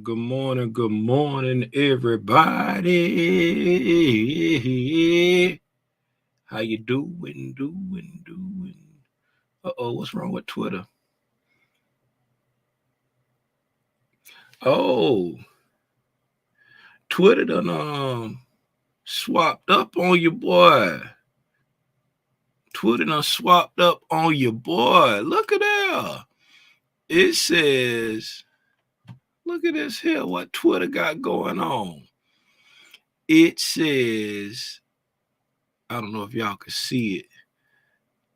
good morning, everybody. How you doing? Uh-oh, what's wrong with Twitter? Oh, Twitter done swapped up on you, boy. Twitter done swapped up on you, boy. Look at that. It says, look at this here, what Twitter got going on. It says, I don't know if y'all can see it.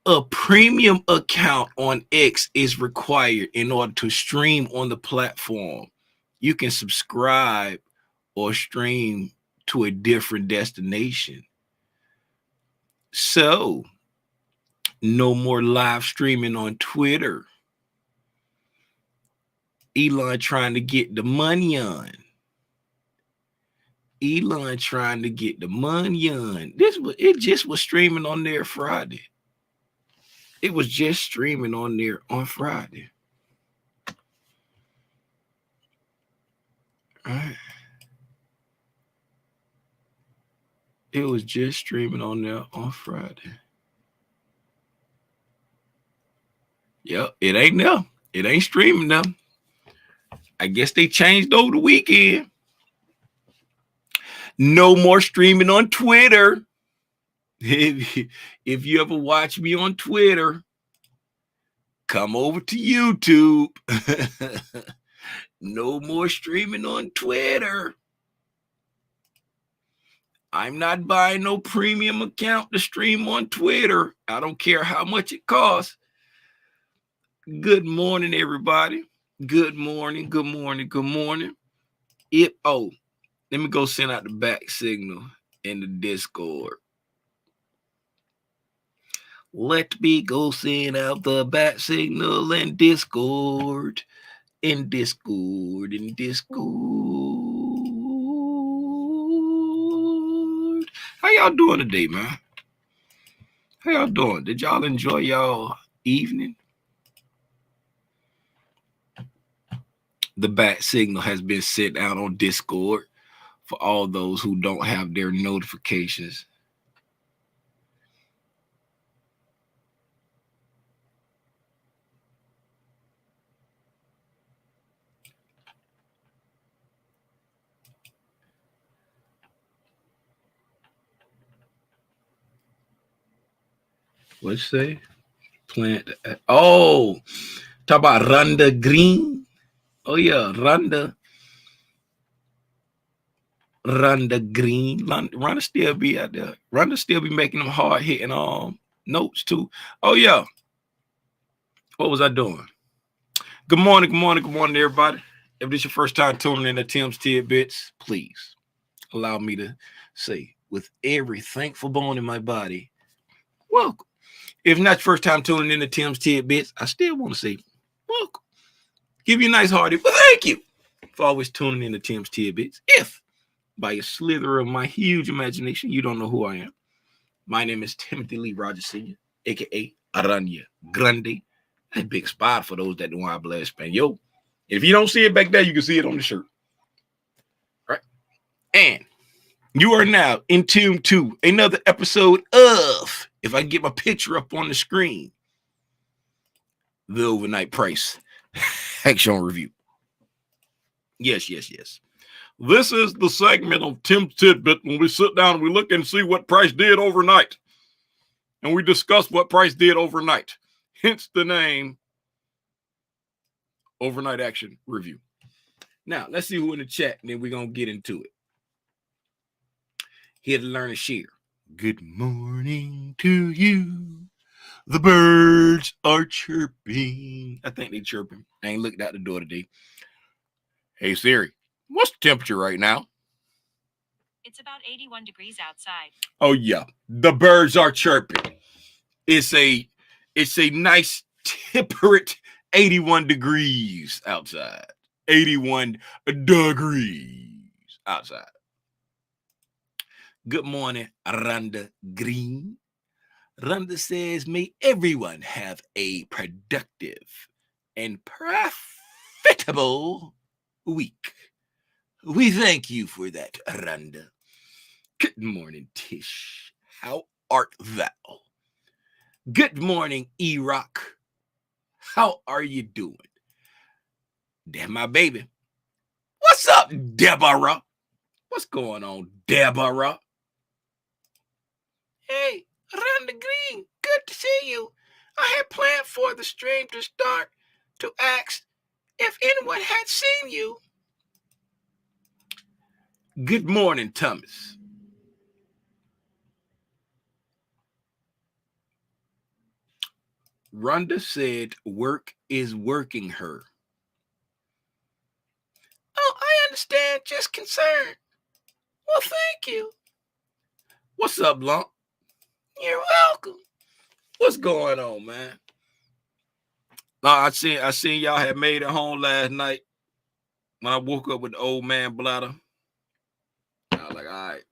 A premium account on X is required in order to stream on the platform. You can subscribe or stream to a different destination. So, no more live streaming on Twitter. Elon trying to get the money on. It just was streaming on there Friday. It was just streaming on there on Friday. All right. It was just streaming on there on Friday. Yep, it ain't there. It ain't streaming now. I guess they changed over the weekend. No more streaming on Twitter. If you ever watch me on Twitter, come over to YouTube. No more streaming on Twitter. I'm not buying no premium account to stream on Twitter. I don't care how much it costs. Good morning, everybody. Good morning. Let me go send out the back signal in the Discord. Let me go send out the back signal in Discord. How y'all doing today, man? How y'all doing? Did y'all enjoy y'all evening? The bat signal has been sent out on Discord for all those who don't have their notifications. What'd you say? Plant. Oh, talk about Rhonda Green. Oh yeah, Rhonda Green. Rhonda still be out there. Rhonda still be making them hard hitting notes too. Oh yeah. What was I doing? Good morning, everybody. If this is your first time tuning in to Tim's Tidbits, please allow me to say, with every thankful bone in my body, welcome. If not your first time tuning in to Tim's Tidbits, I still want to say, welcome. Give you a nice hearty, but thank you for always tuning in to Tim's Tidbits. If by a slither of my huge imagination, you don't know who I am, my name is Timothy Lee Rogers Sr., a.k.a. Aranya Grande. A big spot for those that don't habla español. If you don't see it back there, you can see it on the shirt. Right? And you are now in tune to another episode of, if I get my picture up on the screen, the Overnight Price Action Review. Yes. This is the segment of Tim's Tidbit when we sit down and we look and see what Price did overnight. And we discuss what Price did overnight. Hence the name Overnight Action Review. Now, let's see who in the chat, and then we're going to get into it. Here to learn and share. Good morning to you. The birds are chirping. I think they're chirping. I ain't looked out the door today. Hey, Siri, what's the temperature right now? It's about 81 degrees outside. Oh, yeah. The birds are chirping. It's a nice temperate 81 degrees outside. 81 degrees outside. Good morning, Rhonda Green. Rhonda says, may everyone have a productive and profitable week. We thank you for that, Rhonda. Good morning, Tish. How art thou? Good morning, E-Rock. How are you doing? Damn, my baby. What's up, Deborah? What's going on, Deborah? Hey, Rhonda Green, good to see you. I had planned for the stream to start to ask if anyone had seen you. Good morning, Thomas. Rhonda said work is working her. Oh, I understand, just concerned. Well, thank you. What's up, Lump? You're welcome. What's going on, man? I seen y'all had made it home last night when I woke up with the old man bladder. I was like, all right.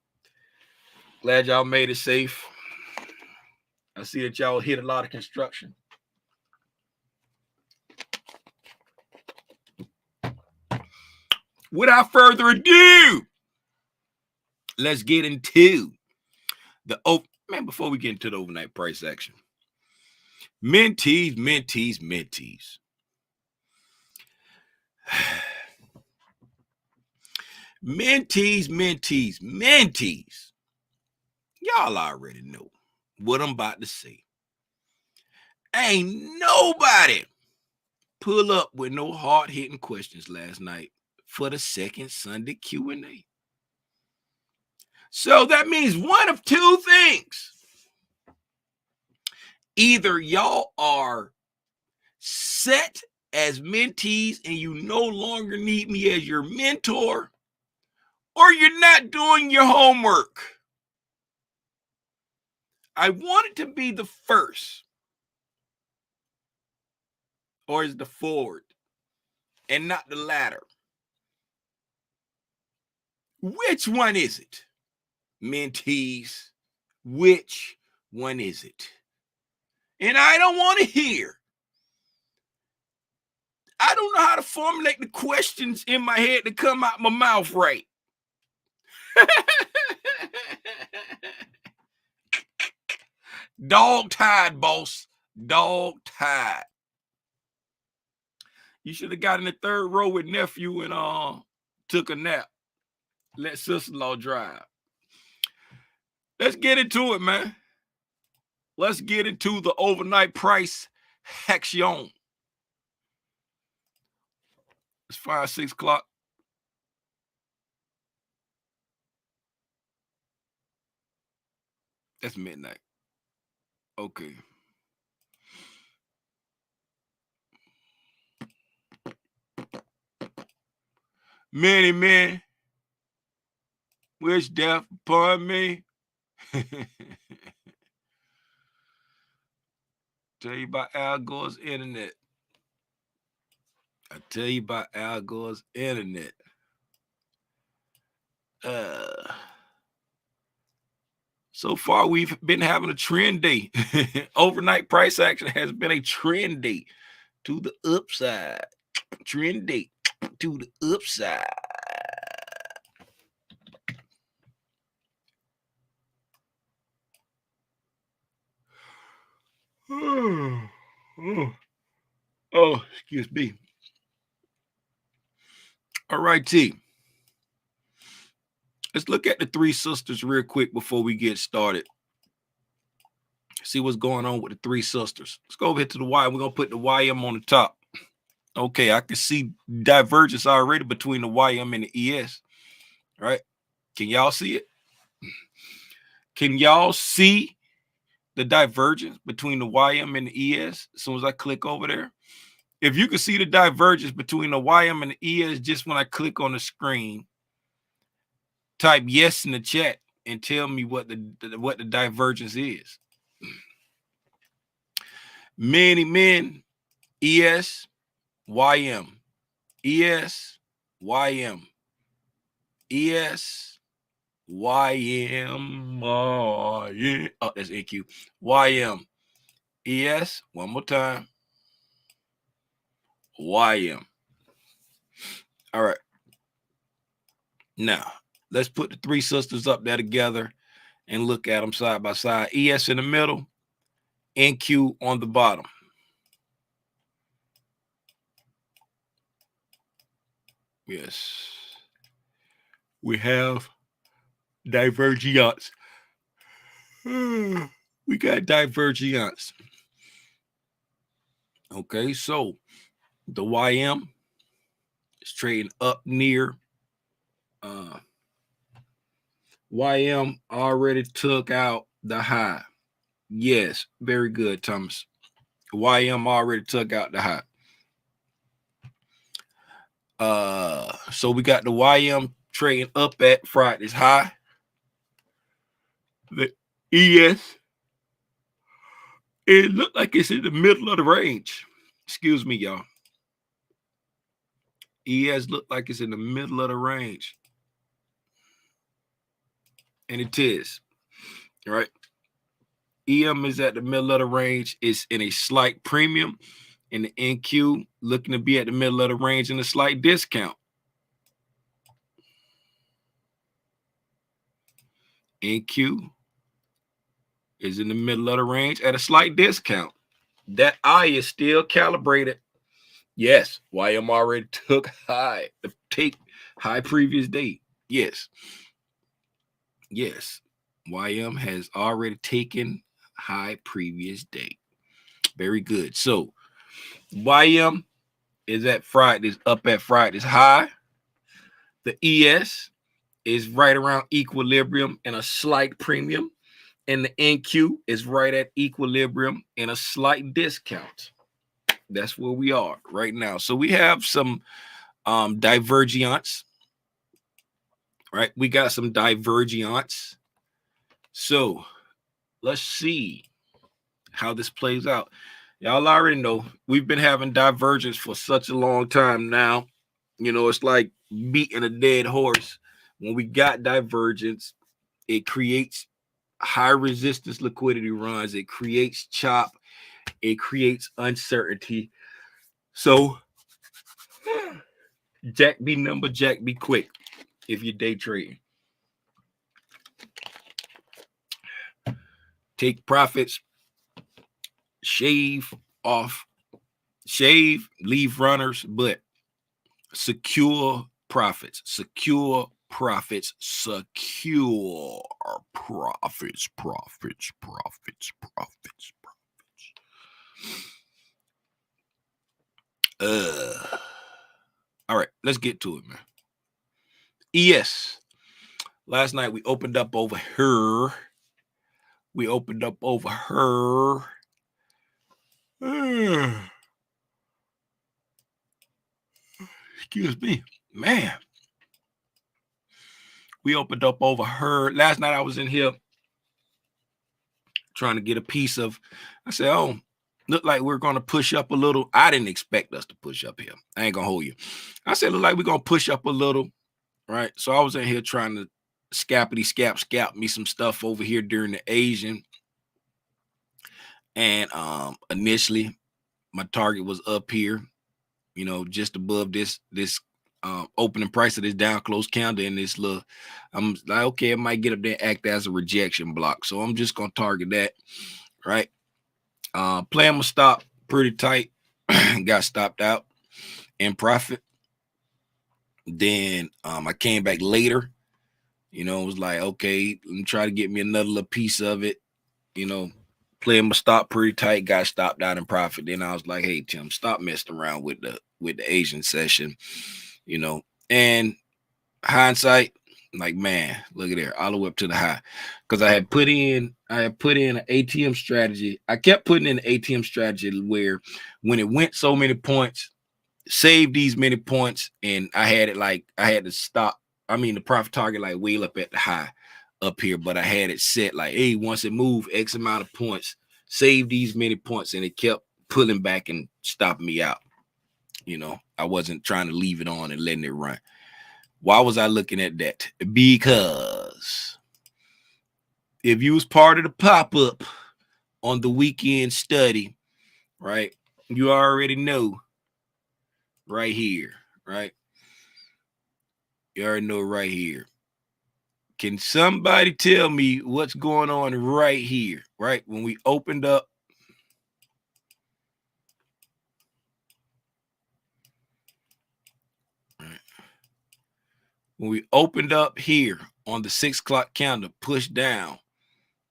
Glad y'all made it safe. I see that y'all hit a lot of construction. Without further ado, let's get into the man. Before we get into the overnight price action, mentees. Mentees. Y'all already know what I'm about to say. Ain't nobody pull up with no hard-hitting questions last night for the second Sunday Q&A. So that means one of two things. Either y'all are set as mentees and you no longer need me as your mentor, or you're not doing your homework. I want it to be the first, or is the forward, and not the latter. Which one is it? Mentees, which one is it? And I don't want to hear. I don't know how to formulate the questions in my head to come out my mouth right. Dog tired, boss. Dog tired. You should have got in the third row with nephew and took a nap. Let sister-in-law drive. Let's get into it, man. Let's get into the overnight price action. It's 5, 6 o'clock. That's midnight. Okay. Many men wish death upon me. Tell you about Al Gore's internet. I tell you about Al Gore's internet. So far, we've been having a trend day. Overnight price action has been a trend day to the upside. Trend day to the upside. Oh, excuse me. All right, T. Let's look at the three sisters real quick before we get started. See what's going on with the three sisters. Let's go over here to the Y. We're going to put the YM on the top. Okay, I can see divergence already between the YM and the ES. Right? Can y'all see it? Can y'all see the divergence between the YM and the ES as soon as I click over there? If you can see the divergence between the YM and the ES just when I click on the screen, type yes in the chat and tell me what the divergence is. Many men, ES, YM, ES, YM, ES, YM, oh, that's AQ, YM, ES, one more time, YM. All right. Now, let's put the three sisters up there together and look at them side by side. ES in the middle, NQ on the bottom. Yes. We have divergence. We got divergence. Okay, so the YM is trading up near. YM already took out the high. Yes, very good, Thomas. YM already took out the high. So we got the YM trading up at Friday's high. The ES, it looked like it's in the middle of the range. Excuse me, y'all. ES looked like it's in the middle of the range. And it is. All right. EM is at the middle of the range. It's in a slight premium. And the NQ looking to be at the middle of the range in a slight discount. NQ is in the middle of the range at a slight discount. That eye is still calibrated. Yes, YM already took high. Take high previous date. Yes. Yes. YM has already taken high previous date. Very good. So YM is at Friday's up at Friday's high. The ES is right around equilibrium and a slight premium. And the NQ is right at equilibrium and a slight discount. That's where we are right now. So we have some divergence. Right? We got some divergence. So let's see how this plays out. Y'all already know we've been having divergence for such a long time now. You know, it's like beating a dead horse. When we got divergence, it creates high resistance liquidity runs. It creates chop. It creates uncertainty. So Jack be number, Jack be quick if you're day trading. Take profits, shave off, leave runners, but secure profits, secure profits, secure profits, profits, profits, profits, profits. All right, let's get to it, man. ES. Last night we opened up over her. We opened up over her. Excuse me, man. We opened up over her. Last night I was in here trying to get a piece of. I said, oh, look like we're going to push up a little. I didn't expect us to push up here. I ain't going to hold you. I said, look like we're going to push up a little, right? So I was in here trying to scalp me some stuff over here during the Asian. And initially, my target was up here, you know, just above this opening price of this down close candle in this little. I'm like, okay, it might get up there and act as a rejection block. So I'm just going to target that, right? Playing my stop pretty tight. Got stopped out in profit. Then I came back later. You know, it was like, okay, let me try to get me another little piece of it. You know, playing my stop pretty tight, got stopped out in profit. Then I was like, hey, Tim, stop messing around with the Asian session, you know. And hindsight, like, man, look at there, all the way up to the high. Because I had put in an ATM strategy. I kept putting in an ATM strategy where when it went so many points, save these many points, and I had to stop. I mean, the profit target like way up at the high up here, but I had it set like, hey, once it moved X amount of points, save these many points, and it kept pulling back and stopping me out. You know, I wasn't trying to leave it on and letting it run. Why was I looking at that? Because if you was part of the pop-up on the weekend study, right, you already know right here, right? You already know right here. Can somebody tell me what's going on right here? Right when we opened up. Right. When we opened up here on the 6 o'clock candle, pushed down,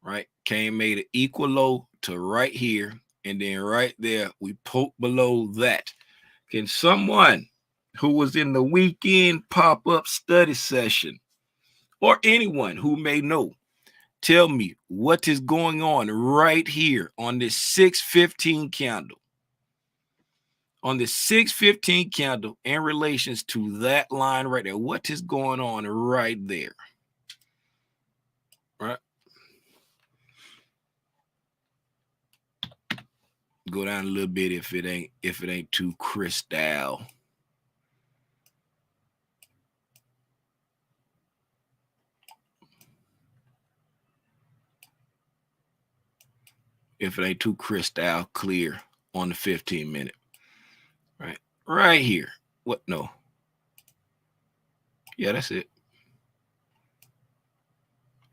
right? Came made an equal low to right here. And then right there, we poked below that. Can someone who was in the weekend pop-up study session or anyone who may know tell me what is going on right here on this 615 candle? On the 615 candle in relations to that line right there. What is going on right there? Right? Go down a little bit if it ain't too crystal. If it ain't too crystal clear on the 15-minute. Right? Right here. What? No. Yeah, that's it.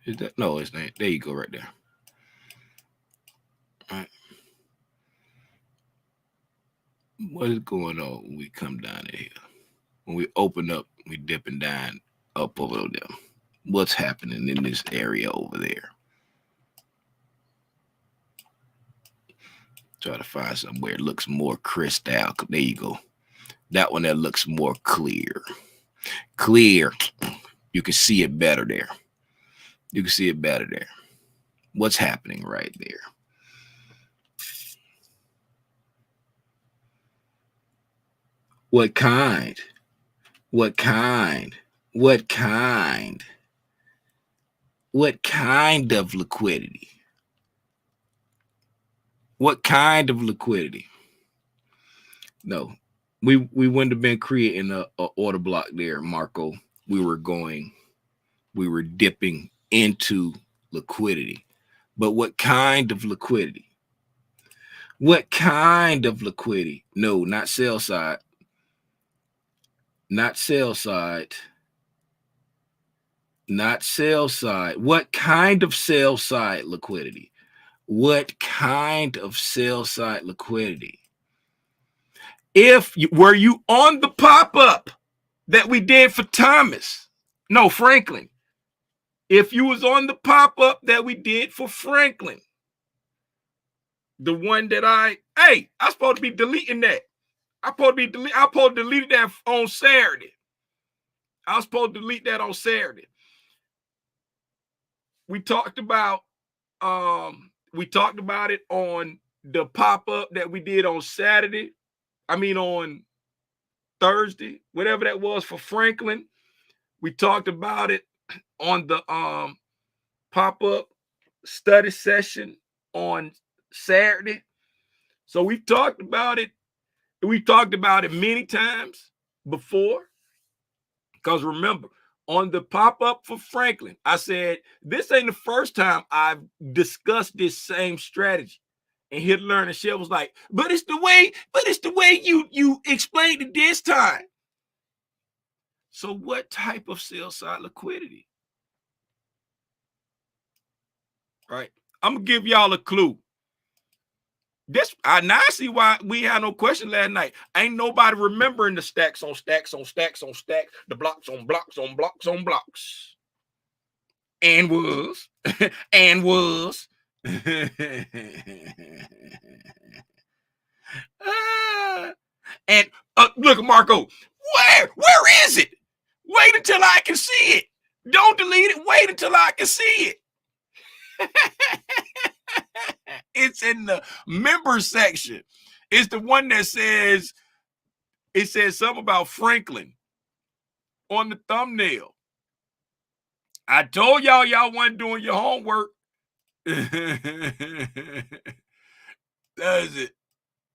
Is that? No, it's not. There you go, right there. All right. What is going on when we come down here? When we open up, we dipping down up over there. What's happening in this area over there? Try to find somewhere it looks more crystal. There you go. That one that looks more clear. Clear. You can see it better there. You can see it better there. What's happening right there? What kind? What kind? What kind? What kind of liquidity? What kind of liquidity? No, we wouldn't have been creating a order block there, Marco. We were dipping into liquidity. But what kind of liquidity? What kind of liquidity? No, not sell side. Not sell side. Not sell side. What kind of sell side liquidity? What kind of sell side liquidity? Were you on the pop-up that we did for Thomas? No, Franklin. If you was on the pop-up that we did for Franklin, the one that I'm supposed to be deleting that. I'm supposed to delete that on Saturday. I was supposed to delete that on Saturday. We talked about it on the pop-up that we did on Saturday. I mean on Thursday, whatever that was for Franklin. We talked about it on the pop-up study session on Saturday. So we've talked about it. We talked about it many times before. Because remember, on the pop-up for Franklin, I said, this ain't the first time I've discussed this same strategy. And Hit Learn and Shell was like, but it's the way you explained it this time. So what type of sell side liquidity? Right. I'm gonna give y'all a clue. I see why we had no question last night. Ain't nobody remembering the stacks on stacks on stacks on stacks, the blocks on blocks on blocks on blocks. And was. And was. And look, Marco, where is it? Wait until I can see it. Don't delete it. Wait until I can see it. It's in the member section. It's the one that says, it says something about Franklin on the thumbnail. I told y'all wasn't doing your homework. Does it?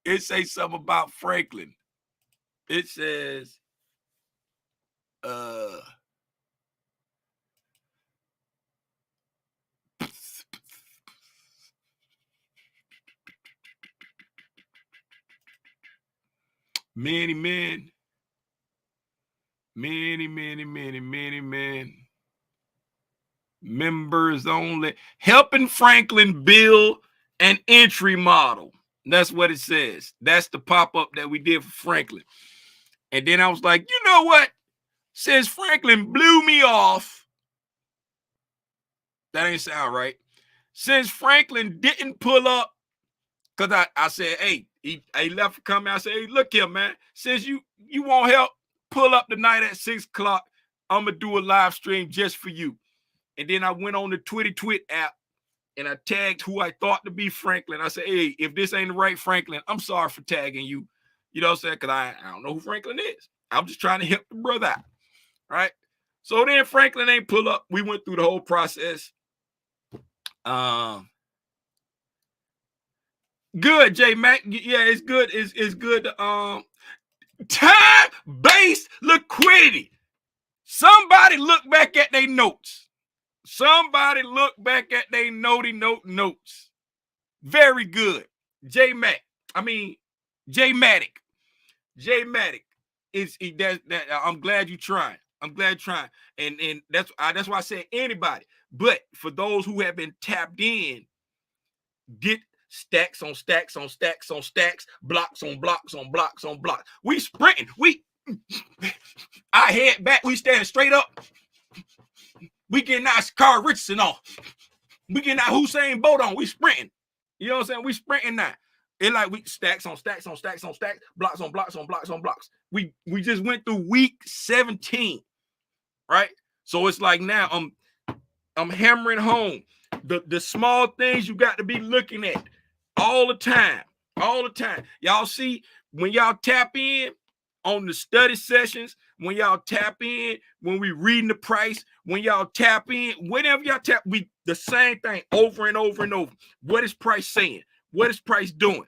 It says something about Franklin. It says, many men Many members only. Helping Franklin build an entry model. That's what it says. That's the pop-up that we did for Franklin. And then I was like, you know what? Since Franklin blew me off, that ain't sound right. Since Franklin didn't pull up, because I said, hey, he left a comment. I said, hey, look here, man. Since you won't help pull up tonight at 6 o'clock, I'm going to do a live stream just for you. And then I went on the Twit app and I tagged who I thought to be Franklin. I said, hey, if this ain't the right Franklin, I'm sorry for tagging you. You know what I'm saying? Because I don't know who Franklin is. I'm just trying to help the brother out. Right? So then Franklin ain't pull up. We went through the whole process. Good, J Mac. Yeah, it's good. It's good. Time-based liquidity. Somebody look back at their notes. Somebody look back at their notes. Very good. J Mac. I mean, J Matic. J Matic. I'm glad you're trying. I'm glad you're trying. And that's why I said anybody. But for those who have been tapped in, get stacks on stacks on stacks on stacks, blocks on blocks on blocks on blocks. We sprinting. I head back. We standing straight up. We getting our Carl Richardson on. We getting our Hussein Bolt on. We sprinting. You know what I'm saying? We sprinting now. It like we stacks on stacks on stacks on stacks, blocks on blocks on blocks on blocks. We just went through week 17, right? So it's like now I'm hammering home the small things you got to be looking at all the time. Y'all see when y'all tap in on the study sessions, when y'all tap in, when we reading the price, when y'all tap in, whenever y'all tap, we the same thing over and over and over. What is price saying? What is price doing?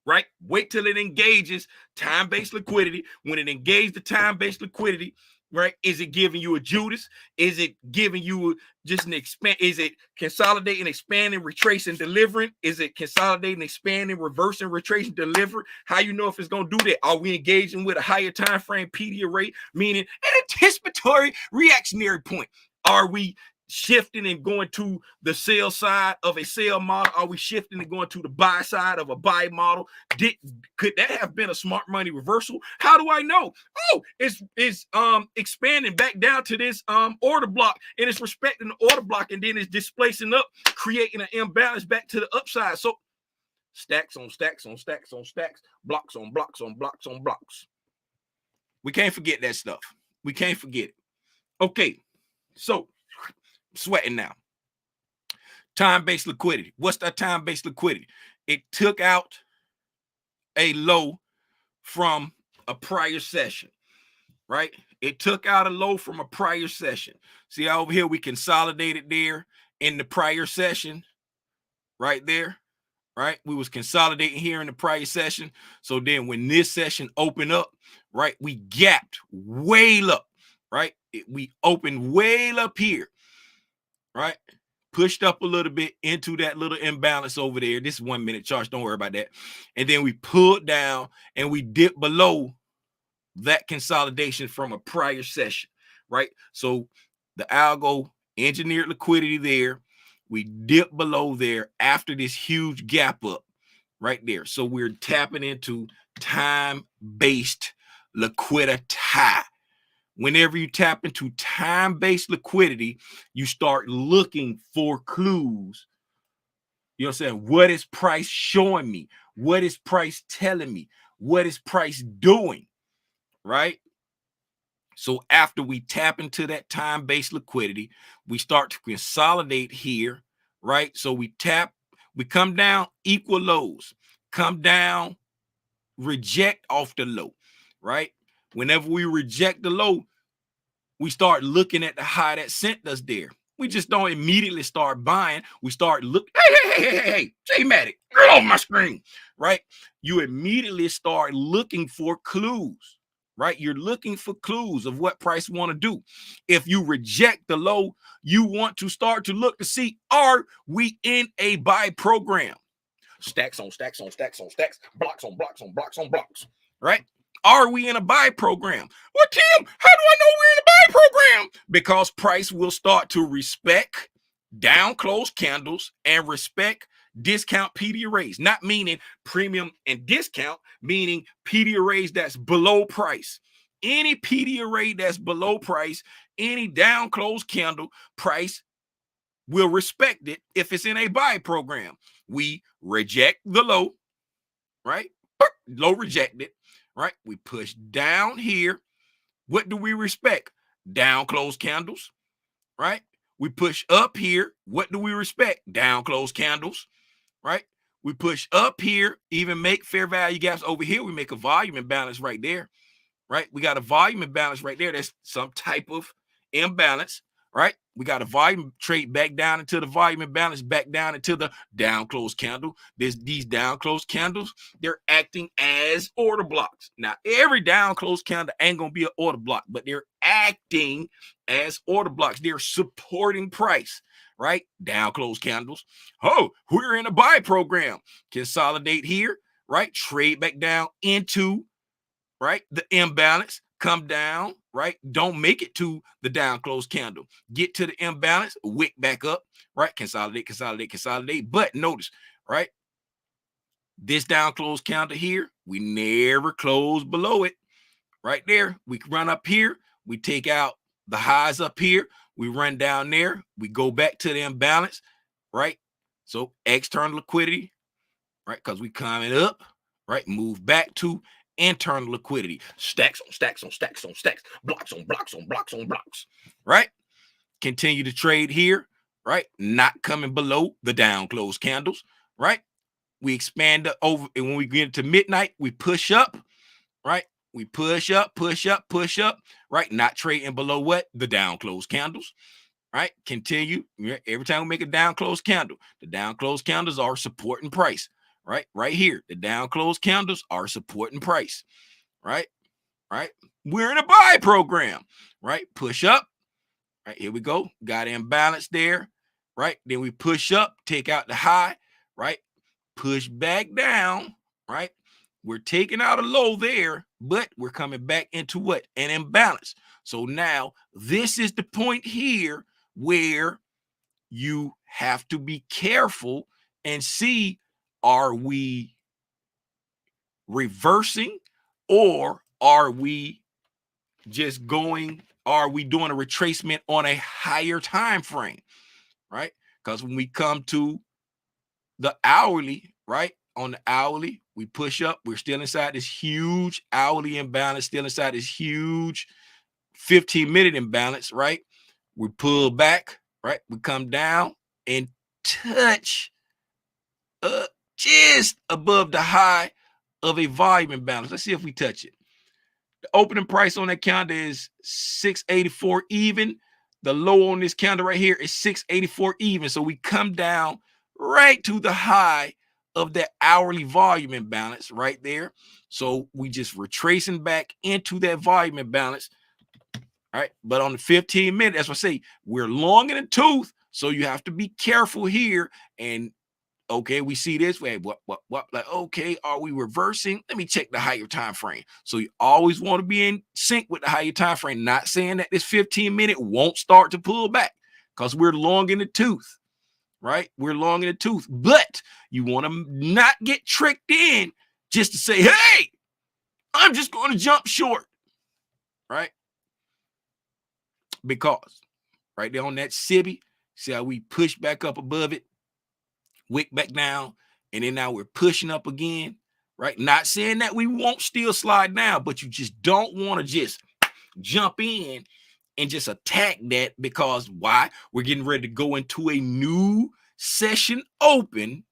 Right? Wait till it engages time-based liquidity. When it engages the time-based liquidity, right? Is it giving you a Judas? Is it giving you just an expand? Is it consolidating, expanding, retracing, delivering? Is it consolidating, expanding, reversing, retracing, delivering? How you know if it's going to do that? Are we engaging with a higher time frame PDub rate, meaning an anticipatory reactionary point? Are we shifting and going to the sell side of a sell model? Are we shifting and going to the buy side of a buy model? Could that have been a smart money reversal? How do I know? Oh, it's expanding back down to this order block, and it's respecting the order block, and then it's displacing up, creating an imbalance back to the upside. So stacks on stacks on stacks on stacks, blocks on blocks on blocks on blocks. We can't forget that stuff. We can't forget it. Okay, so sweating now. Time-based liquidity. What's that time-based liquidity? It took out a low from a prior session, right? It took out a low from a prior session. See over here, we consolidated there in the prior session, right there, right? We was consolidating here in the prior session. So then when this session opened up, right, we gapped way up, right? We opened way up here. Right, pushed up a little bit into that little imbalance over there. This is 1 minute charts. Don't worry about that. And then we pulled down and we dipped below that consolidation from a prior session. Right. So the algo engineered liquidity there. We dipped below there after this huge gap up right there. So we're tapping into time-based liquidity. Whenever you tap into time-based liquidity, you start looking for clues. You know what I'm saying? What is price showing me? What is price telling me? What is price doing? Right? So after we tap into that time-based liquidity, we start to consolidate here, right? So we come down, equal lows, come down, reject off the low, right? Whenever we reject the low, we start looking at the high that sent us there. We just don't immediately start buying. We start looking, hey, J-Matic, get off my screen, right? You immediately start looking for clues, right? You're looking for clues of what price want to do. If you reject the low, you want to start to look to see, are we in a buy program? Stacks on stacks on stacks on stacks, blocks on blocks on blocks on blocks, right? Are we in a buy program? Well, Tim, how do I know we're in a buy program? Because price will start to respect down close candles and respect discount PD arrays, not meaning premium and discount, meaning PD arrays that's below price. Any PD array that's below price, any down close candle, price will respect it if it's in a buy program. We reject the low, right? Low rejected, right? We push down here. What do we respect? Down close candles, right? We push up here. What do we respect? Down close candles, right? We push up here, even make fair value gaps over here. We make a volume imbalance right there, right? We got a volume imbalance right there. That's some type of imbalance, right? We got a volume trade back down into the volume imbalance, back down into the down close candle. These down close candles, they're acting as order blocks. Now, every down close candle ain't going to be an order block, but they're acting as order blocks. They're supporting price, right? Down close candles. Oh, we're in a buy program. Consolidate here, right? Trade back down into, right, the imbalance, come down, right? Don't make it to the down close candle. Get to the imbalance, wick back up, right? Consolidate, consolidate, consolidate. But notice, right? This down close candle here, we never close below it. Right there, we run up here, we take out the highs up here, we run down there, we go back to the imbalance, right? So external liquidity, right? Because we coming up, right? Move back to internal liquidity. Stacks on stacks on stacks on stacks, blocks on blocks on blocks on blocks, right? Continue to trade here, right? Not coming below the down close candles, right? We expand over, and when we get to midnight, we push up, right? We push up, push up, push up, right? Not trading below what? The down close candles, right? Continue. Every time we make a down close candle, the down close candles are supporting price, right? Right here, the down close candles are supporting price, right? Right? We're in a buy program, right? Push up, right? Here we go. Got imbalance there, right? Then we push up, take out the high, right? Push back down, right? We're taking out a low there, but we're coming back into what? An imbalance. So now this is the point here where you have to be careful and see, are we reversing, or are we just going, are we doing a retracement on a higher time frame, right? Because when we come to the hourly, right, on the hourly, we push up, we're still inside this huge hourly imbalance, still inside this huge 15-minute imbalance, right? We pull back, right? We come down and touch just above the high of a volume imbalance. Let's see if we touch it. The opening price on that candle is 684 even. The low on this candle right here is 684 even. So we come down right to the high of that hourly volume imbalance right there. So we just retracing back into that volume imbalance. All right. But on the 15-minute, that's what I say, we're long in the tooth. So you have to be careful here. And okay, we see this way. What? Like, okay, are we reversing? Let me check the higher time frame. So you always want to be in sync with the higher time frame. Not saying that this 15-minute won't start to pull back, because we're long in the tooth, right? We're long in the tooth, but you want to not get tricked in just to say, hey, I'm just going to jump short, right? Because right there on that SIBI, see how we push back up above it, wick back down, and then now we're pushing up again, right? Not saying that we won't still slide down, but you just don't want to just jump in and just attack that, because why? We're getting ready to go into a new session open,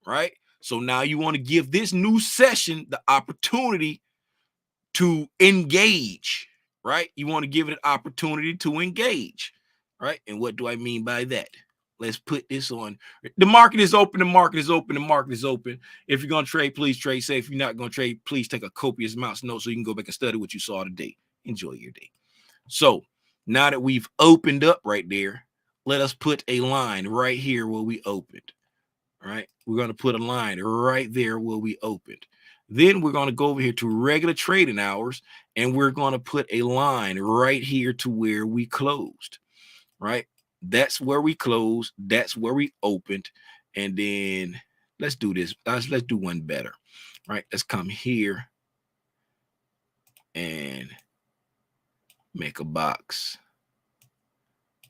right? So now you want to give this new session the opportunity to engage, right? You want to give it an opportunity to engage, right? And what do I mean by that? Let's put this on. The market is open. The market is open. The market is open. If you're going to trade, please trade safe. If you're not going to trade, please take a copious amount of notes so you can go back and study what you saw today. Enjoy your day. So now that we've opened up right there, let us put a line right here where we opened. All right. We're going to put a line right there where we opened. Then we're going to go over here to regular trading hours, and we're going to put a line right here to where we closed, right? That's where we closed. That's where we opened. And then let's do this. Let's do one better, right? Let's come here and make a box,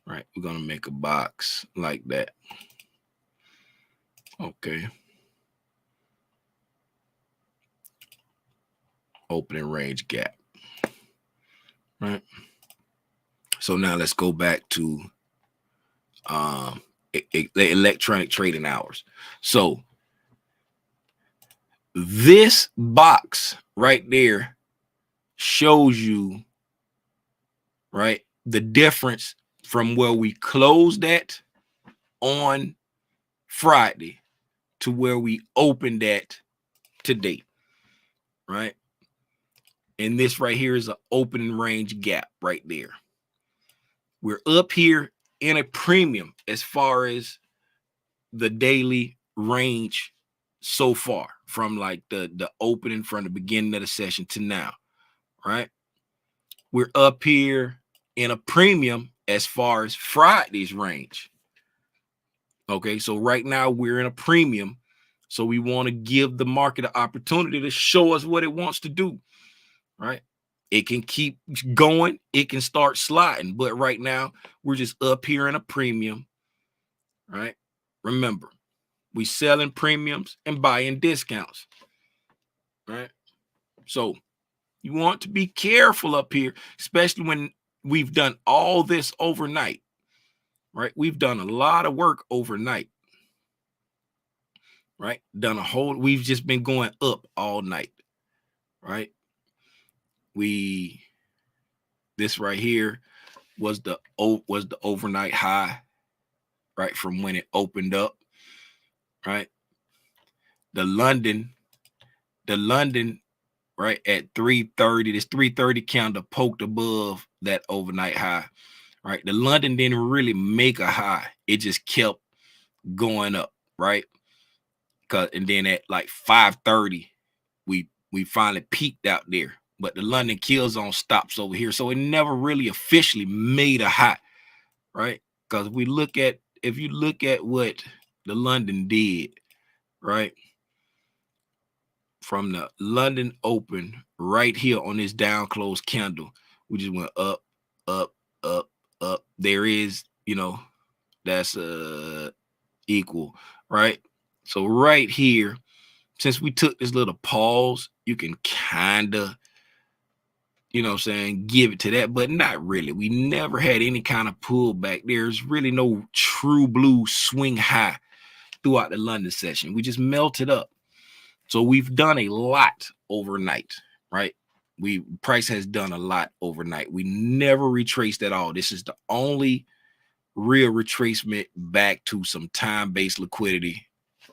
right? We're going to make a box like that. Okay. Opening range gap, right? So now let's go back to electronic trading hours. So this box right there shows you, right, the difference from where we closed at on Friday to where we opened at today, right? And this right here is an opening range gap right there. We're up here in a premium as far as the daily range so far, from like the opening from the beginning of the session to now, right? We're up here in a premium as far as Friday's range. Okay, so right now we're in a premium. So we want to give the market an opportunity to show us what it wants to do, right? It can keep going. It can start sliding. But right now, we're just up here in a premium, right? Remember, we selling premiums and buying discounts, right? So you want to be careful up here, especially when we've done all this overnight, right? We've done a lot of work overnight, right? We've just been going up all night, right? This right here was the overnight high, right? From when it opened up, right? The London, right, at 3:30, this 3:30 candle poked above that overnight high, right? The London didn't really make a high. It just kept going up, right? And then at like 5:30, we finally peaked out there. But the London kill zone stops over here. So it never really officially made a high, right? Because if you look at what the London did, right? From the London open right here on this down close candle, we just went up, up, up, up. There is, that's equal, right? So right here, since we took this little pause, you can kind of, give it to that, but not really. We never had any kind of pullback. There's really no true blue swing high throughout the London session. We just melted up. So we've done a lot overnight, right? Price has done a lot overnight. We never retraced at all. This is the only real retracement back to some time-based liquidity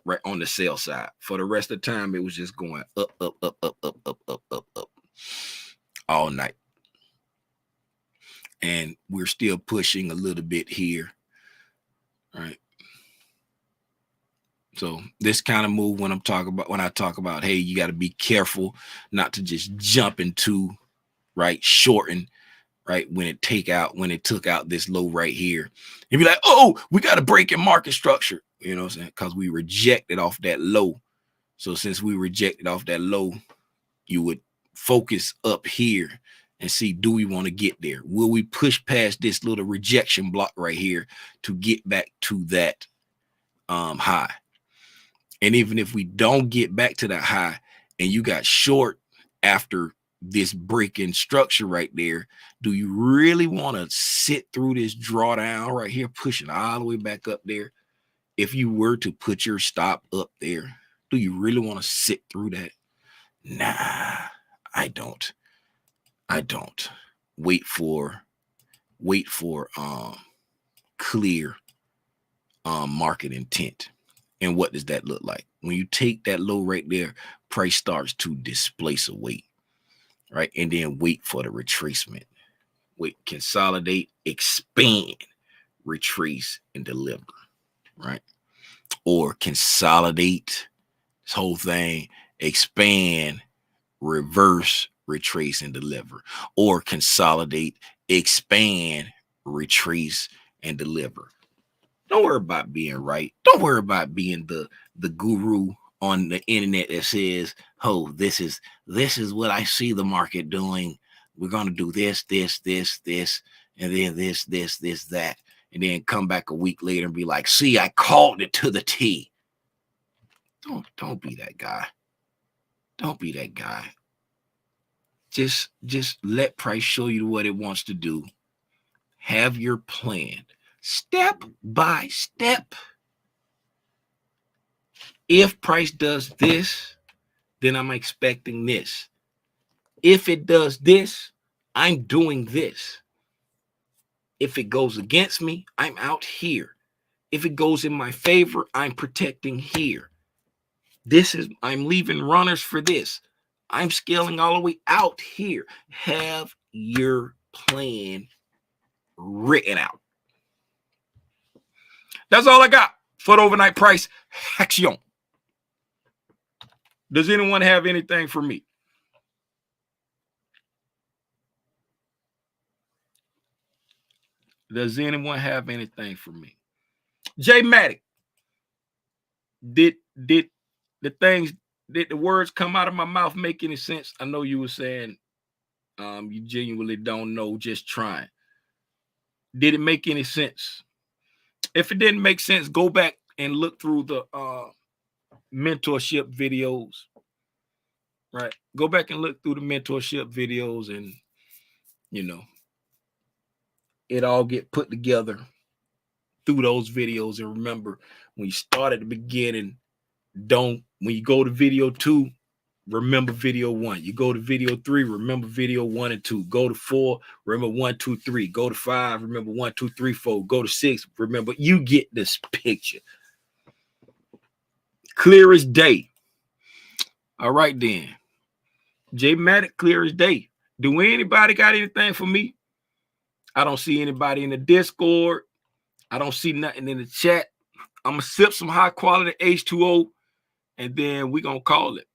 right on the sell side. For the rest of the time, it was just going up, up, up, up, up, up, up, up, up all night. And we're still pushing a little bit here, right? So this kind of move when I talk about, hey, you got to be careful not to just jump into, right, shorten, right, when it took out this low right here. You'd be like, oh, we got to break in market structure, you know what I'm saying? Because we rejected off that low. So since we rejected off that low, you would focus up here and see, do we want to get there? Will we push past this little rejection block right here to get back to that high? And even if we don't get back to that high and you got short after this break-in structure right there, do you really want to sit through this drawdown right here, pushing all the way back up there? If you were to put your stop up there, do you really want to sit through that? Nah, I don't. Wait for clear market intent. And what does that look like? When you take that low right there, price starts to displace a weight, right? And then wait for the retracement. Wait, consolidate, expand, retrace, and deliver, right? Or consolidate this whole thing, expand, reverse, retrace, and deliver, or consolidate, expand, retrace, and deliver. Don't worry about being right. Don't worry about being the guru on the internet that says, "Oh, this is what I see the market doing. We're gonna do this, this, this, this, and then this, that," and then come back a week later and be like, "See, I called it to the T." Don't be that guy. Don't be that guy. Just let price show you what it wants to do. Have your plan, step by step. If price does this, then I'm expecting this. If it does this, I'm doing this. If it goes against me, I'm out here. If it goes in my favor, I'm protecting here. I'm leaving runners for this. I'm scaling all the way out here. Have your plan written out. That's all I got for the overnight price action. Does anyone have anything for me? Does anyone have anything for me? J Matic, did the words come out of my mouth make any sense? I know you were saying you genuinely don't know, just trying. Did it make any sense? If it didn't make sense, go back and look through the mentorship videos. Right? Go back and look through the mentorship videos, and it all get put together through those videos. And remember, when you start at the beginning, when you go to video 2, remember video 1. You go to video 3, remember video 1 and 2. Go to 4, remember 1, 2, 3. Go to 5, remember 1, 2, 3, 4. Go to 6, remember. You get this picture. Clear as day. All right then. J Matic, clear as day. Do anybody got anything for me? I don't see anybody in the Discord. I don't see nothing in the chat. I'm going to sip some high quality H2O, and then we're going to call it.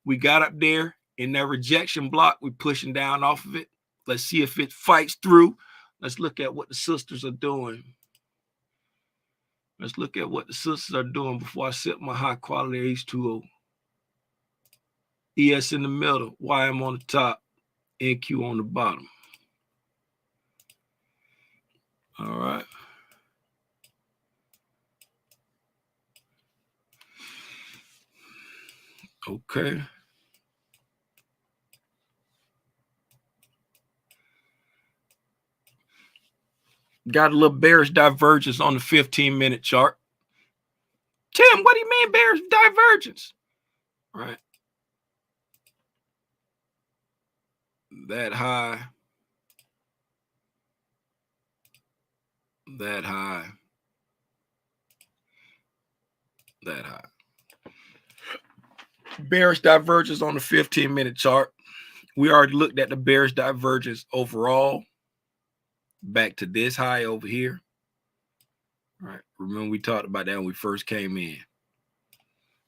We got up there in that rejection block. We're pushing down off of it. Let's see if it fights through. Let's look at what the sisters are doing. Let's look at what the sisters are doing before I sip my high quality H2O. ES in the middle, YM on the top, NQ on the bottom. All right. Okay. Got a little bearish divergence on the 15-minute chart. Tim, what do you mean bearish divergence? All right. That high. That high. That high. Bearish divergence on the 15-minute chart. We already looked at the bearish divergence overall. Back to this high over here. All right. Remember we talked about that when we first came in.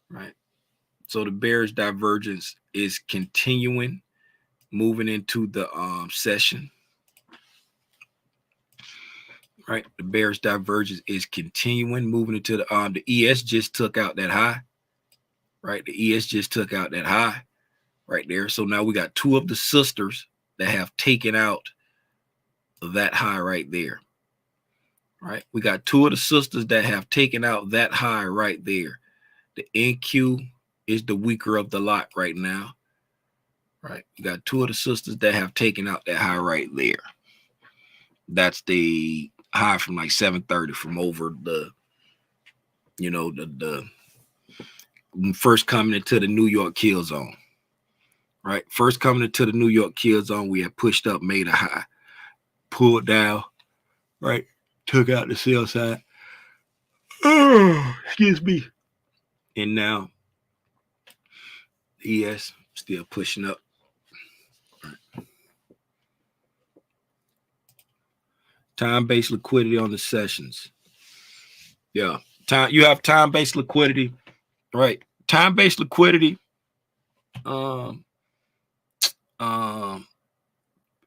Right. So the bearish divergence is continuing, moving into the session. Right. The bearish divergence is continuing, moving into the ES just took out that high. Right. The ES just took out that high right there. So now we got 2 of the sisters that have taken out that high right there. Right. We got 2 of the sisters that have taken out that high right there. The NQ is the weaker of the lot right now. Right. We got 2 of the sisters that have taken out that high right there. That's the high from like 730 from over the, the first coming into the New York kill zone. Right. First coming into the New York kill zone, we had pushed up, made a high, pulled down, right, took out the sell side. Oh, excuse me. And now ES still pushing up. Right. Time-based liquidity on the sessions. Yeah. You have time-based liquidity, right? Time-based liquidity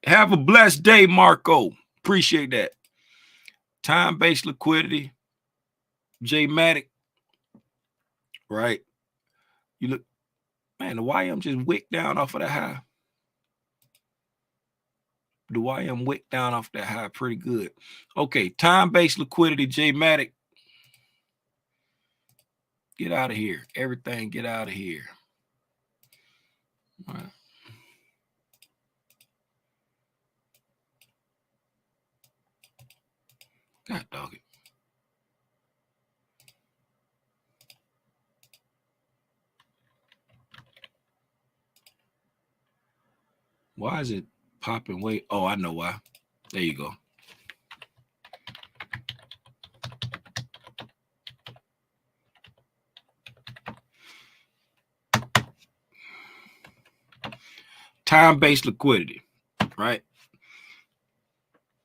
Have a blessed day, Marco. Appreciate that. Time-based liquidity, J-Matic, right? You look, man, the YM just wicked down off of that high. The YM wicked down off that high pretty good. Okay, time-based liquidity, J-Matic. Get out of here. Everything get out of here. All right. God dog it. Why is it popping? Wait. Oh, I know why. There you go. Time-based liquidity, right?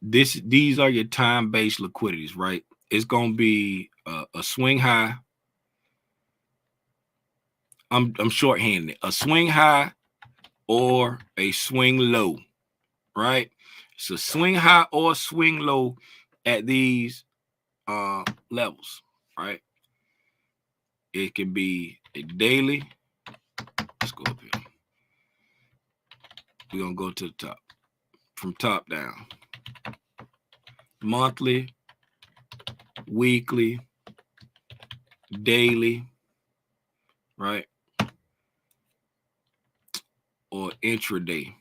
These are your time-based liquidities, right? It's gonna be a swing high. I'm shorthanding it. A swing high or a swing low, right? It's a swing high or swing low at these levels, right? It can be a daily. Let's go up here. We're gonna go to the top, from top down. Monthly, weekly, daily, right? Or intraday,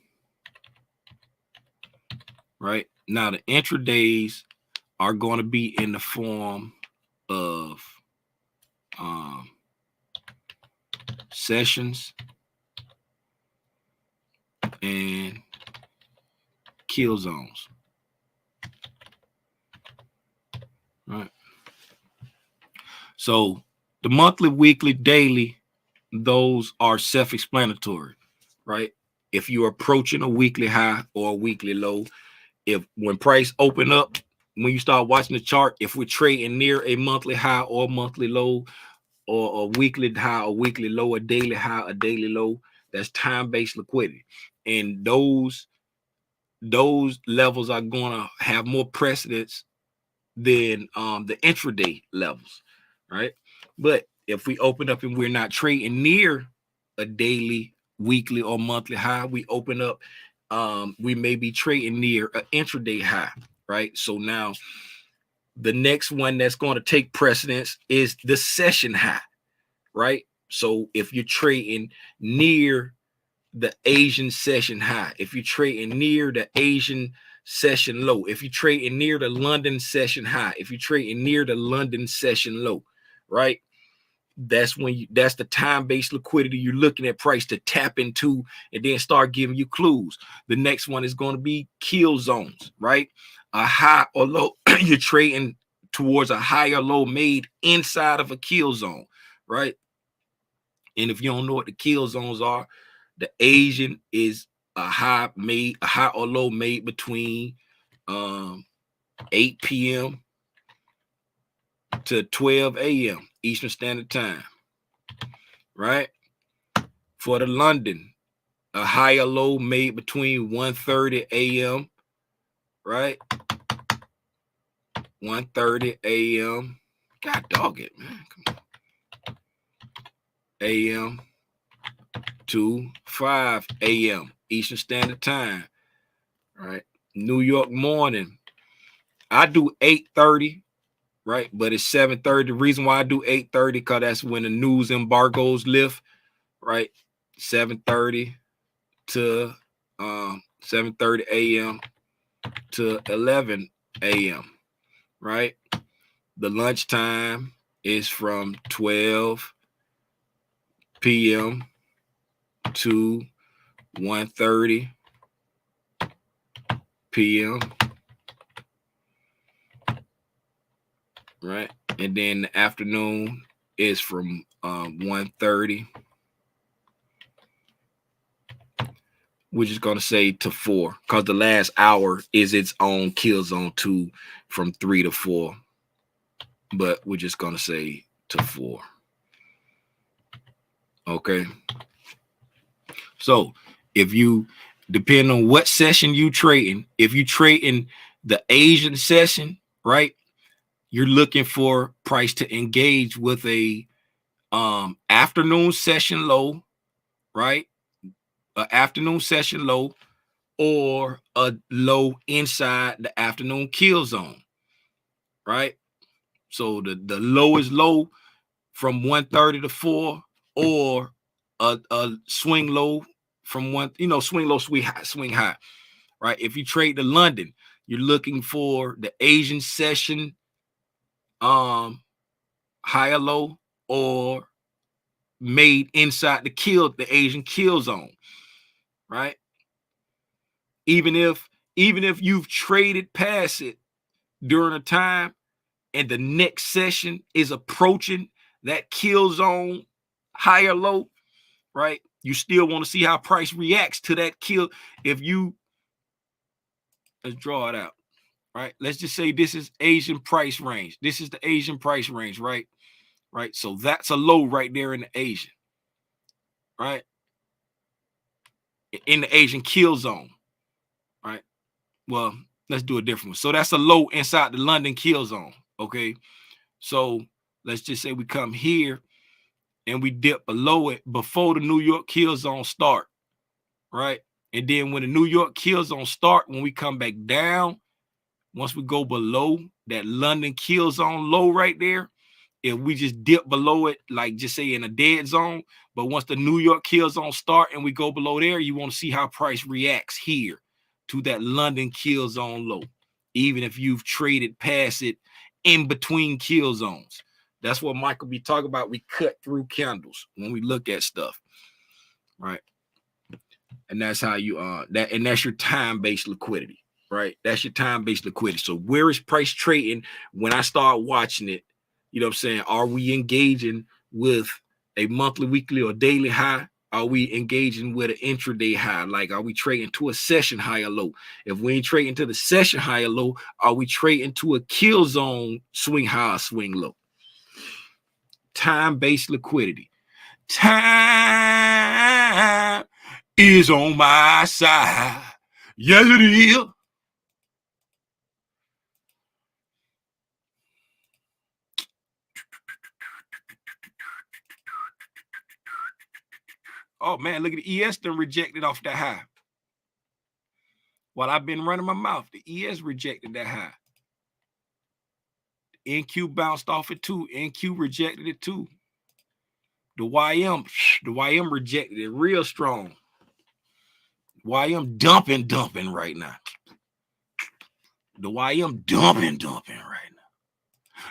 right? Now the intradays are going to be in the form of sessions and kill zones, right? So the monthly, weekly, daily, those are self-explanatory, right? If you're approaching a weekly high or a weekly low, if when price open up, when you start watching the chart, if we're trading near a monthly high or a monthly low, or a weekly high, a weekly low, a daily high, a daily low, that's time-based liquidity. And those levels are going to have more precedence than the intraday levels, right? But if we open up and we're not trading near a daily, weekly, or monthly high, we open up, we may be trading near an intraday high, right? So now the next one that's going to take precedence is the session high, right? So if you're trading near the Asian session high, if you're trading near the Asian session low, if you're trading near the London session high, if you're trading near the London session low, right? That's when that's the time-based liquidity you're looking at price to tap into and then start giving you clues. The next one is going to be kill zones, right? A high or low, you're trading towards a high or low made inside of a kill zone, right? And if you don't know what the kill zones are, the Asian is a high or low made between 8 p.m. to 12 a.m. Eastern Standard Time, right? For the London, a high or low made between 1:30 a.m., right? 1:30 a.m. God dog it, man. Come on. A.m. to 5 a.m. Eastern Standard Time, right? New York morning, I do 8:30, right? But it's 7:30. The reason why I do 8:30 because that's when the news embargoes lift, right? 7:30 to 7:30 a.m. to 11 a.m., right? The lunchtime is from 12 p.m. to 1:30 p.m., right? And then the afternoon is from 1:30, we're just going to say to 4 because the last hour is its own kill zone 2 from 3 to 4. But we're just going to say to 4. Okay. So if you, depend on what session you trading, if you trading the Asian session, right, you're looking for price to engage with a afternoon session low, right? An afternoon session low or a low inside the afternoon kill zone, right? So the lowest low from 130 to 4, or a swing low from one, swing low, swing high, right? If you trade to London, you're looking for the Asian session higher low, or made inside the Asian kill zone, right? Even if you've traded past it during a time and the next session is approaching that kill zone higher low, right? You still want to see how price reacts to that kill. If you, let's draw it out, right? Let's just say this is Asian price range. This is the Asian price range, right? Right. So that's a low right there in the Asian, right? In the Asian kill zone, right? Well, let's do a different one. So that's a low inside the London kill zone. Okay. So let's just say we come here and we dip below it before the New York kill zone start, right? And then when the New York kill zone start, when we come back down, once we go below that London kill zone low right there, if we just dip below it, like just say in a dead zone, but once the New York kill zone start and we go below there, you want to see how price reacts here to that London kill zone low, even if you've traded past it in between kill zones. That's what Michael be talking about. We cut through candles when we look at stuff, right? And that's how you and that's your time-based liquidity, right? That's your time-based liquidity. So where is price trading when I start watching it? You know what I'm saying? Are we engaging with a monthly, weekly, or daily high? Are we engaging with an intraday high? Like, are we trading to a session high or low? If we ain't trading to the session high or low, are we trading to a kill zone swing high or swing low? Time-based liquidity. Time is on my side. Yes, it is. Oh man, look at the ES done rejected off that high. While I've been running my mouth, the ES rejected that high. The NQ bounced off it too. NQ rejected it too. The YM rejected it real strong. YM dumping right now. The YM dumping right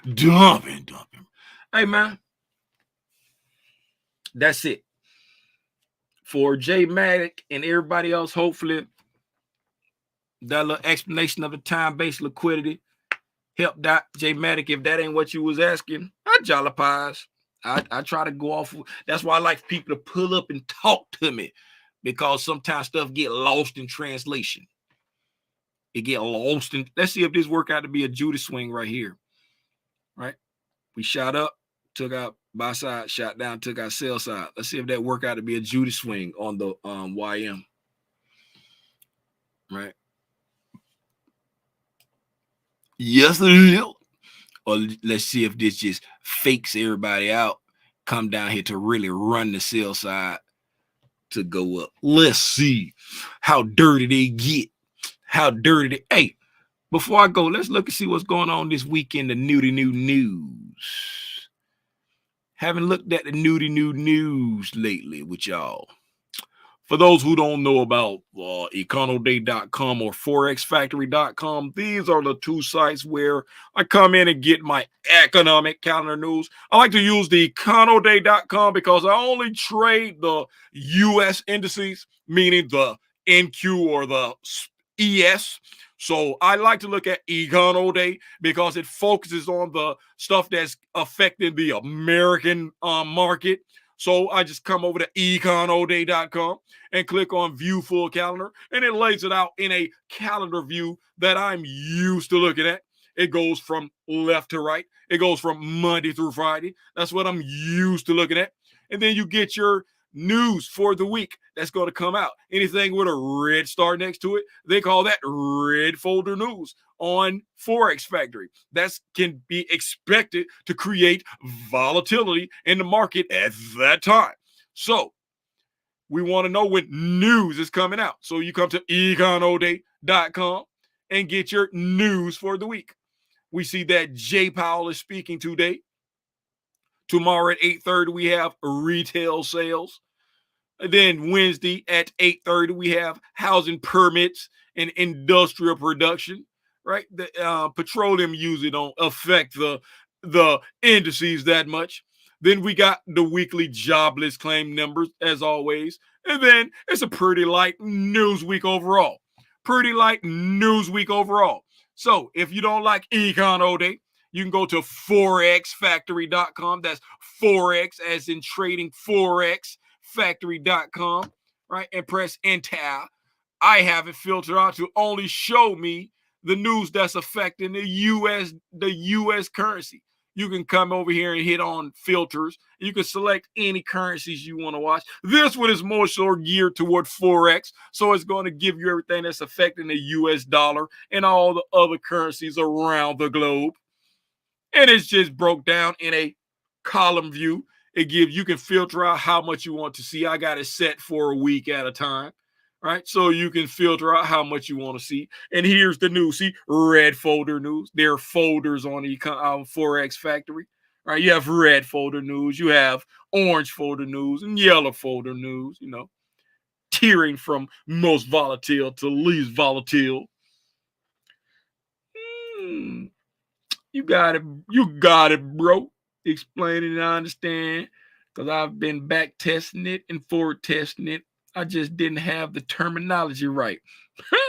now. Dumping. Hey man, that's it. For J Matic and everybody else, hopefully that little explanation of the time-based liquidity helped out J Matic. If that ain't what you was asking, I jollipies. I try to go off. That's why I like people to pull up and talk to me, because sometimes stuff get lost in translation. It get lost in. Let's see if this work out to be a Judas swing right here. Right, we shot up, took out buy side, shot down, took out sell side. Let's see if that work out to be a Judas swing on the YM. Right. Yes, it is. Or let's see if this just fakes everybody out, come down here to really run the sell side to go up. Let's see how dirty they get. How dirty they. Hey, before I go, let's look and see what's going on this week in the new news. Haven't looked at the new news lately with y'all. For those who don't know about econoday.com or forexfactory.com, these are the two sites where I come in and get my economic calendar news. I like to use the econoday.com because I only trade the U.S. indices, meaning the NQ or the ES. So I like to look at Econoday because it focuses on the stuff that's affecting the American market. So I just come over to econoday.com and click on view full calendar, and it lays it out in a calendar view that I'm used to looking at. It goes from left to right. It goes from Monday through Friday. That's what I'm used to looking at. And then you get your news for the week that's going to come out. Anything with a red star next to it, they call that red folder news on Forex Factory. That can be expected to create volatility in the market at that time. So we want to know when news is coming out. So you come to econoday.com and get your news for the week. We see that Jay Powell is speaking today. Tomorrow at 8:30, we have retail sales. And then Wednesday at 8:30, we have housing permits and industrial production, right? The petroleum usually don't affect the indices that much. Then we got the weekly jobless claim numbers, as always. And then it's a pretty light news week overall. Pretty light news week overall. So if you don't like Econ All Day, you can go to forexfactory.com. That's Forex as in trading Forex factory.com, right? And press enter. I have it filtered out to only show me the news that's affecting the US currency. You can come over here and hit on filters. You can select any currencies you want to watch. This one is more so geared toward Forex. So it's going to give you everything that's affecting the US dollar and all the other currencies around the globe. And it's just broke down in a column view. It gives, you can filter out how much you want to see. I got it set for a week at a time, right? So you can filter out how much you want to see. And here's the news. See, red folder news. There are folders on the Forex Factory, right? You have red folder news. You have orange folder news and yellow folder news, you know, tiering from most volatile to least volatile. You got it, bro. Explain it, I understand. Because I've been back testing it and forward testing it. I just didn't have the terminology right.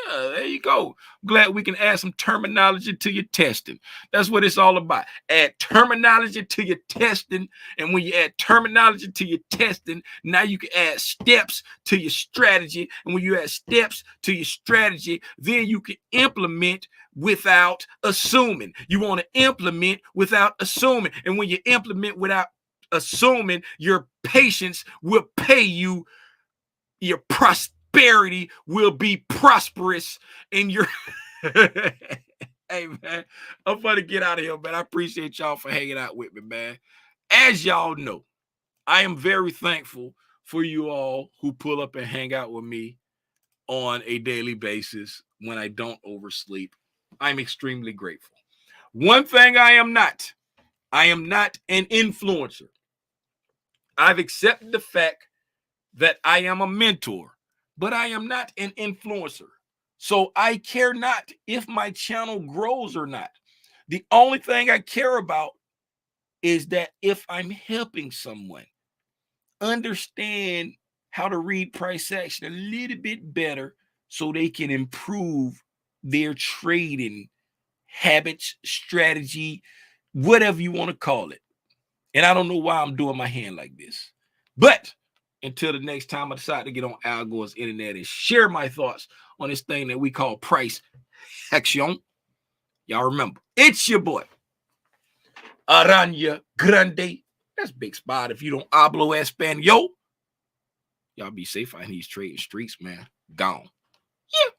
There you go. Glad we can add some terminology to your testing. That's what it's all about. Add terminology to your testing. And when you add terminology to your testing, now you can add steps to your strategy. And when you add steps to your strategy, then you can implement without assuming. You want to implement without assuming. And when you implement without assuming, your patience will pay you. Your prosperity will be prosperous in your hey man, I'm gonna get out of here, man. I appreciate y'all for hanging out with me, man. As y'all know, I am very thankful for you all who pull up and hang out with me on a daily basis when I don't oversleep. I'm extremely grateful. One thing I am not an influencer. I've accepted the fact that I am a mentor, but I am not an influencer. So I care not if my channel grows or not. The only thing I care about is that if I'm helping someone understand how to read price action a little bit better so they can improve their trading habits, strategy, whatever you want to call it. And I don't know why I'm doing my hand like this. But until the next time I decide to get on Al Gore's internet and share my thoughts on this thing that we call price action, y'all remember, it's your boy, Aranya Grande. That's Big Spot. If you don't hablo español, y'all be safe out in these trading streets, man. Gone. Yeah.